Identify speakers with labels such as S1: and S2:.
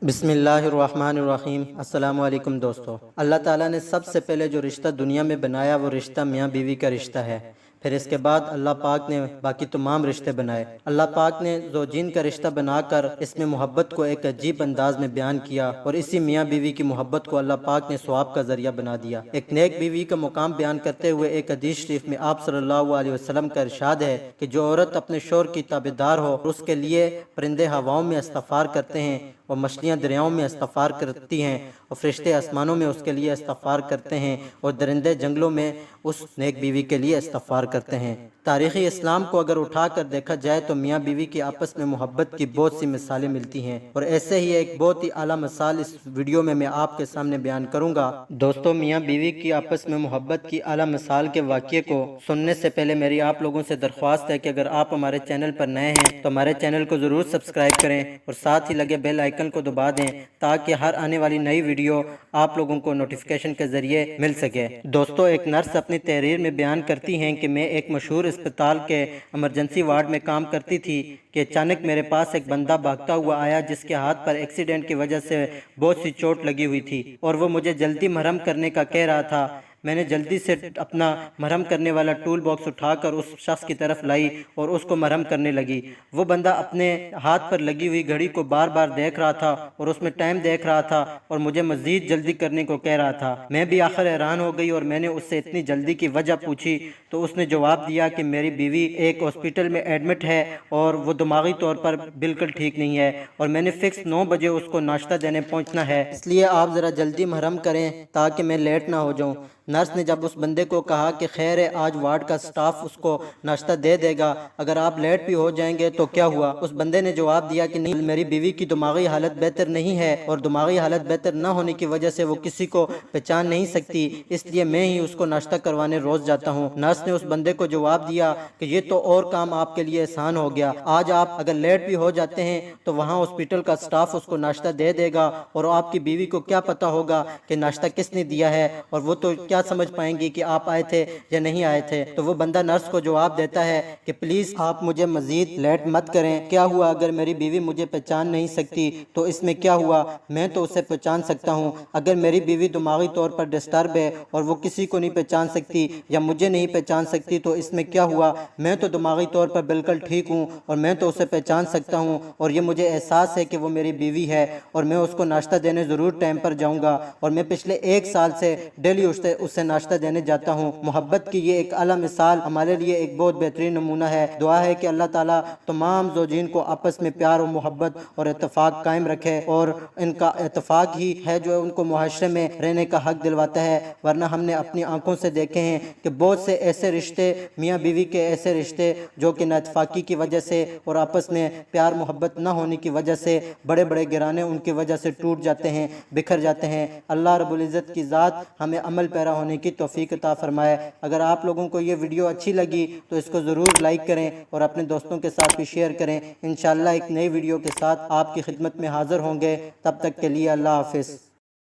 S1: بسم اللہ الرحمن الرحیم۔ السلام علیکم دوستو۔ اللہ تعالیٰ نے سب سے پہلے جو رشتہ دنیا میں بنایا وہ رشتہ میاں بیوی کا رشتہ ہے۔ پھر اس کے بعد اللہ پاک نے باقی تمام رشتے بنائے۔ اللہ پاک نے زوجین کا رشتہ بنا کر اس میں محبت کو ایک عجیب انداز میں بیان کیا، اور اسی میاں بیوی کی محبت کو اللہ پاک نے ثواب کا ذریعہ بنا دیا۔ ایک نیک بیوی کا مقام بیان کرتے ہوئے ایک حدیث شریف میں آپ صلی اللہ علیہ وسلم کا ارشاد ہے کہ جو عورت اپنے شوہر کی تابعدار ہو، اس کے لیے پرندے ہواؤں میں استغفار کرتے ہیں، اور مچھلیاں دریاؤں میں استغفار کرتی ہیں، اور فرشتے آسمانوں میں اس کے لیے استغفار کرتے ہیں، اور درندے جنگلوں میں اس نیک بیوی کے لیے استغفار کرتے ہیں۔ تاریخی اسلام کو اگر اٹھا کر دیکھا جائے تو میاں بیوی کی آپس میں محبت کی بہت سی مثالیں ملتی ہیں، اور ایسے ہی ایک بہت ہی اعلیٰ مثال اس ویڈیو میں آپ کے سامنے بیان کروں گا۔ دوستو، میاں بیوی کی آپس میں محبت کی اعلیٰ مثال کے واقعے کو سننے سے پہلے میری آپ لوگوں سے درخواست ہے کہ اگر آپ ہمارے چینل پر نئے ہیں تو ہمارے چینل کو ضرور سبسکرائب کریں، اور ساتھ ہی لگے بیل آئیکن کو دبا دیں تاکہ ہر آنے والی نئی ویڈیو آپ لوگوں کو نوٹیفیکیشن کے ذریعے مل سکے۔ دوستو، ایک نرس اپنی تحریر میں بیان کرتی ہیں کہ میں ایک مشہور اسپتال کے ایمرجنسی وارڈ میں کام کرتی تھی کہ اچانک میرے پاس ایک بندہ بھاگتا ہوا آیا جس کے ہاتھ پر ایکسیڈنٹ کی وجہ سے بہت سی چوٹ لگی ہوئی تھی، اور وہ مجھے جلدی مرہم کرنے کا کہہ رہا تھا۔ میں نے جلدی سے اپنا مرہم کرنے والا ٹول باکس اٹھا کر اس شخص کی طرف لائی اور اس کو مرہم کرنے لگی۔ وہ بندہ اپنے ہاتھ پر لگی ہوئی گھڑی کو بار بار دیکھ رہا تھا اور اس میں ٹائم دیکھ رہا تھا اور مجھے مزید جلدی کرنے کو کہہ رہا تھا۔ میں بھی آخر حیران ہو گئی اور میں نے اس سے اتنی جلدی کی وجہ پوچھی تو اس نے جواب دیا کہ میری بیوی ایک ہاسپٹل میں ایڈمٹ ہے اور وہ دماغی طور پر بالکل ٹھیک نہیں ہے، اور میں نے فکس 9 بجے اس کو ناشتہ دینے پہنچنا ہے، اس لیے آپ ذرا جلدی مرہم کریں تاکہ میں لیٹ نہ ہو جاؤں۔ نرس نے جب اس بندے کو کہا کہ خیر ہے، آج وارڈ کا سٹاف اس کو ناشتہ دے دے گا، اگر آپ لیٹ بھی ہو جائیں گے تو کیا ہوا؟ اس بندے نے جواب دیا کہ نہیں، میری بیوی کی دماغی حالت بہتر نہیں ہے، اور دماغی حالت بہتر نہ ہونے کی وجہ سے وہ کسی کو پہچان نہیں سکتی، اس لیے میں ہی اس کو ناشتہ کروانے روز جاتا ہوں۔ نرس نے اس بندے کو جواب دیا کہ یہ تو اور کام آپ کے لیے آسان ہو گیا، آج آپ اگر لیٹ بھی ہو جاتے ہیں تو وہاں ہاسپٹل کا سٹاف اس کو ناشتہ دے دے گا، اور آپ کی بیوی کو کیا پتا ہوگا کہ ناشتہ کس نے دیا ہے، اور وہ تو کیا سمجھ پائیں گی کہ آپ آئے تھے یا نہیں آئے تھے۔ تو وہ بندہ نرس کو جواب دیتا ہے کہ پلیز آپ مجھے مزید لیٹ مت کریں، کیا ہوا اگر میری بیوی مجھے پہچان نہیں سکتی تو اس میں کیا ہوا، میں تو اسے پہچان سکتا ہوں۔ اگر میری بیوی دماغی طور پر ڈسٹرب ہے اور وہ کسی کو نہیں پہچان سکتی یا مجھے نہیں پہچان سکتی تو اس میں کیا ہوا، میں تو دماغی طور پر بالکل ٹھیک ہوں اور میں تو اسے پہچان سکتا ہوں، اور یہ مجھے احساس ہے کہ وہ میری بیوی ہے، اور میں اس کو ناشتہ دینے ضرور ٹائم پر جاؤں گا، اور میں پچھلے 1 سال سے ڈیلی اسے ناشتہ دینے جاتا ہوں۔ محبت کی یہ ایک اعلیٰ مثال ہمارے لیے ایک بہت بہترین نمونہ ہے۔ دعا ہے کہ اللہ تعالیٰ تمام زوجین کو آپس میں پیار و محبت اور اتفاق قائم رکھے، اور ان کا اتفاق ہی ہے جو ان کو معاشرے میں رہنے کا حق دلواتا ہے، ورنہ ہم نے اپنی آنکھوں سے دیکھے ہیں کہ بہت سے ایسے رشتے، میاں بیوی کے ایسے رشتے جو کہ نااتفاقی کی وجہ سے اور آپس میں پیار محبت نہ ہونے کی وجہ سے بڑے بڑے گھرانے ان کی وجہ سے ٹوٹ جاتے ہیں، بکھر جاتے ہیں۔ اللہ رب العزت کی ذات ہمیں عمل پیرا ہونے کی توفیق عطا فرمائے۔ اگر آپ لوگوں کو یہ ویڈیو اچھی لگی تو اس کو ضرور لائک کریں اور اپنے دوستوں کے ساتھ بھی شیئر کریں۔ انشاءاللہ ایک نئی ویڈیو کے ساتھ آپ کی خدمت میں حاضر ہوں گے، تب تک کے لیے اللہ حافظ۔